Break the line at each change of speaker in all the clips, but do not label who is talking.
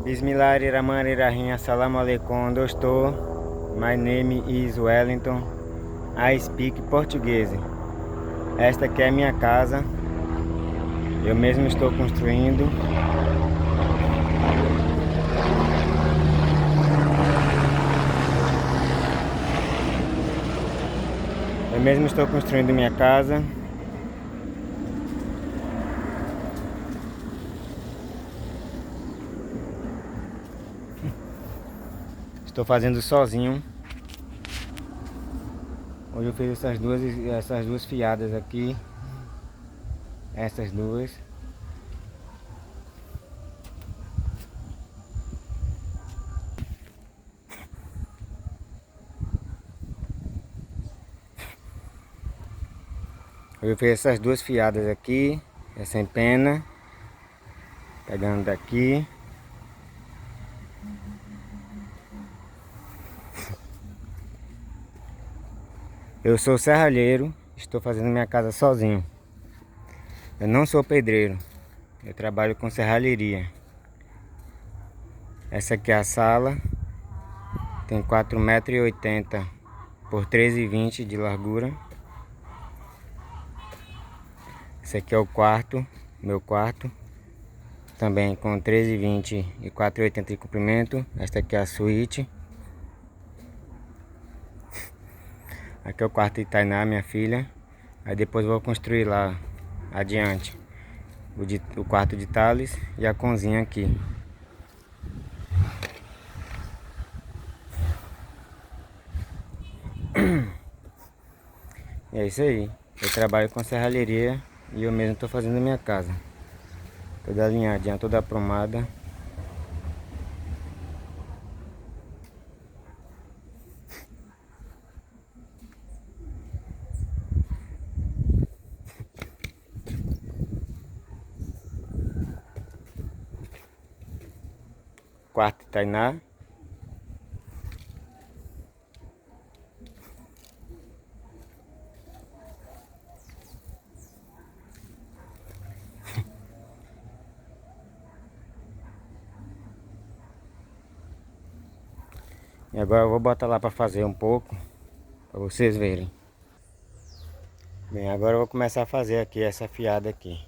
Bismillahirrahmanirrahim. Assalamu alaikum, dostor. My name is Wellington. I speak português. Esta aqui é a minha casa. Eu mesmo estou construindo. Eu mesmo estou construindo minha casa. Estou fazendo sozinho. Hoje eu fiz essas duas fiadas aqui. Essas duas. Hoje eu fiz essas duas fiadas aqui. Essa empena. Pegando daqui. Eu sou serralheiro, estou fazendo minha casa sozinho. Eu não sou pedreiro, eu trabalho com serralheria. Essa aqui é a sala, tem 4,80 m por 3,20 m de largura. Esse aqui é o quarto, meu quarto, também com 3,20 m e 4,80 m de comprimento. Esta aqui é a suíte. Aqui é o quarto de Tainá, minha filha. Aí depois vou construir lá adiante o quarto de Thales e a cozinha aqui. E é isso aí. Eu trabalho com serralheria e eu mesmo estou fazendo a minha casa. Toda alinhadinha, toda aprumada. Quarto de Tainá. E agora eu vou botar lá para fazer um pouco, para vocês verem. Bem, agora eu vou começar a fazer aqui essa fiada aqui.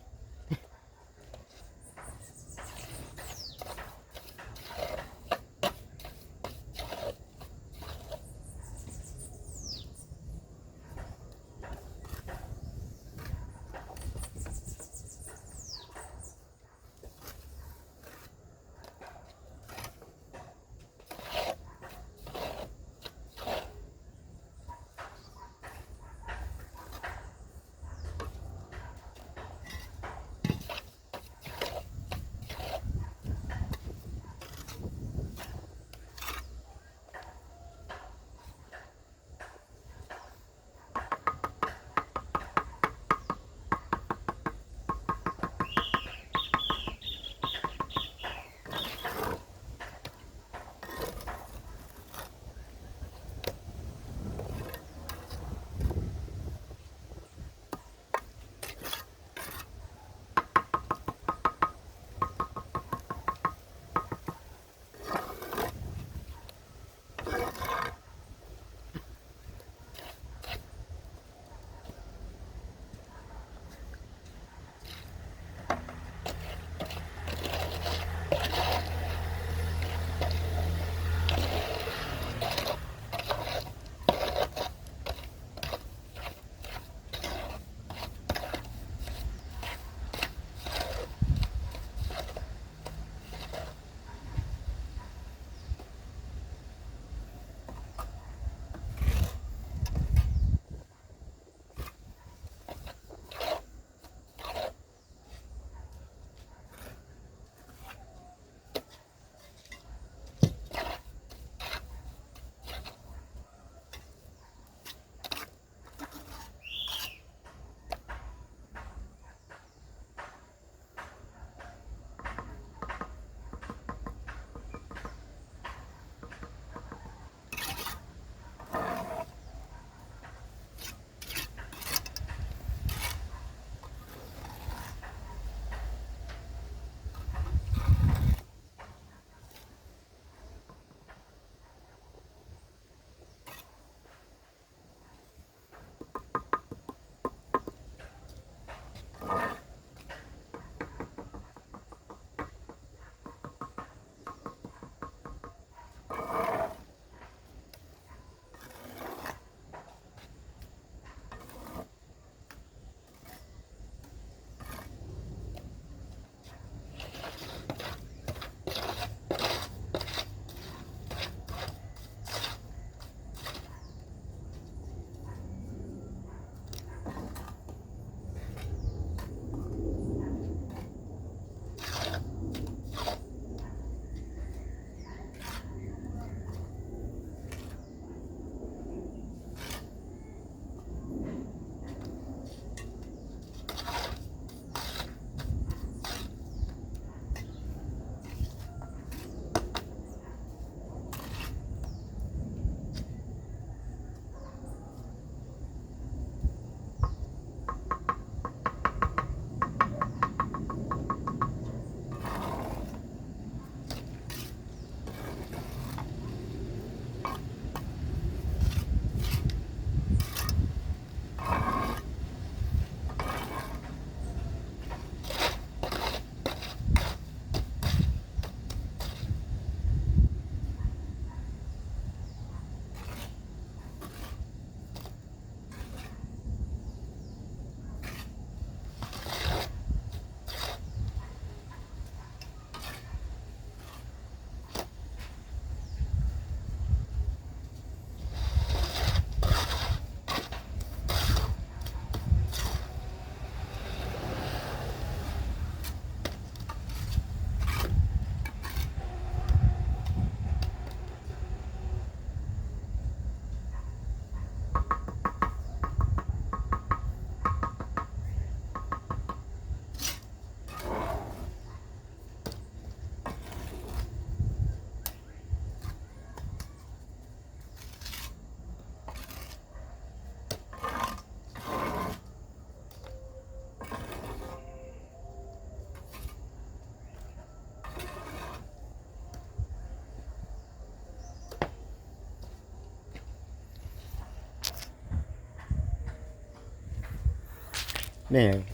Bem,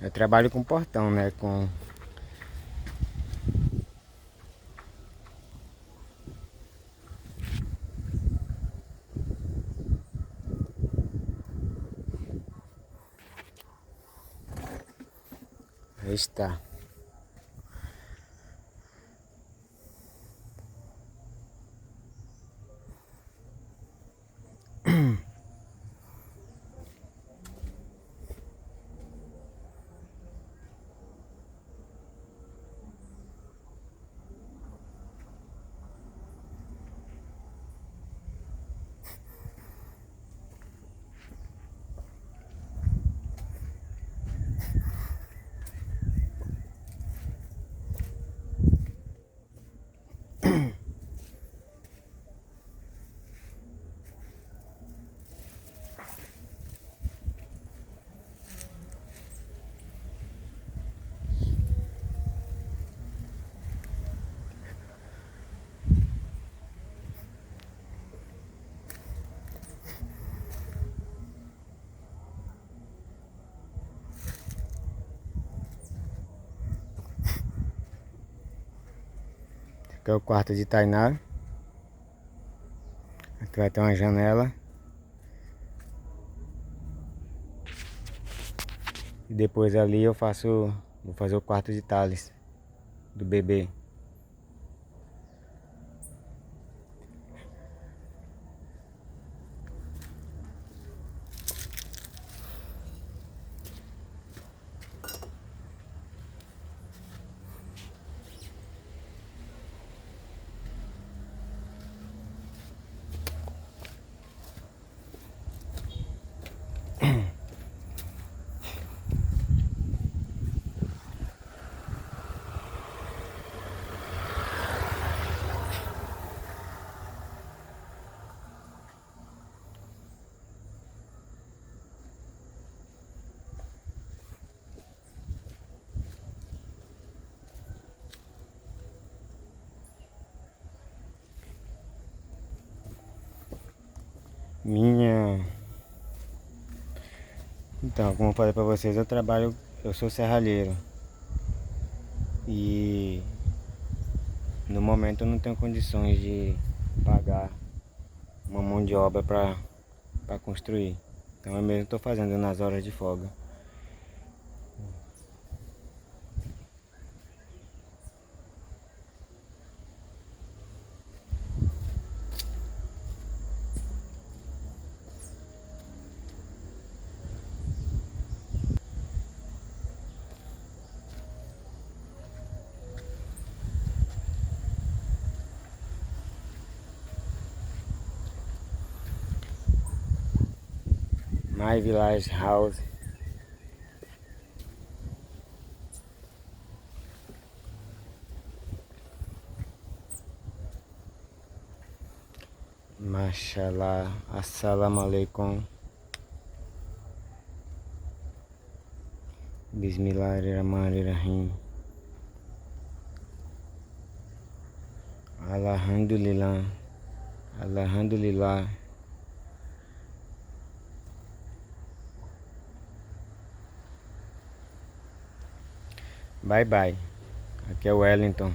eu trabalho com portão, né? Com... Aí está. Aqui é o quarto de Tainá. Aqui vai ter uma janela. E depois ali eu faço... Vou fazer o quarto de Thales, do bebê. Minha... Então, como eu falei pra vocês, eu sou serralheiro. E no momento eu não tenho condições de pagar uma mão de obra pra construir. Então eu mesmo estou fazendo nas horas de folga. My Village House. Mashallah, assalamu alaikum. Bismillahirrahmanirrahim. Alhamdulillah. Alhamdulillah. Bye bye. Aqui é o Wellington.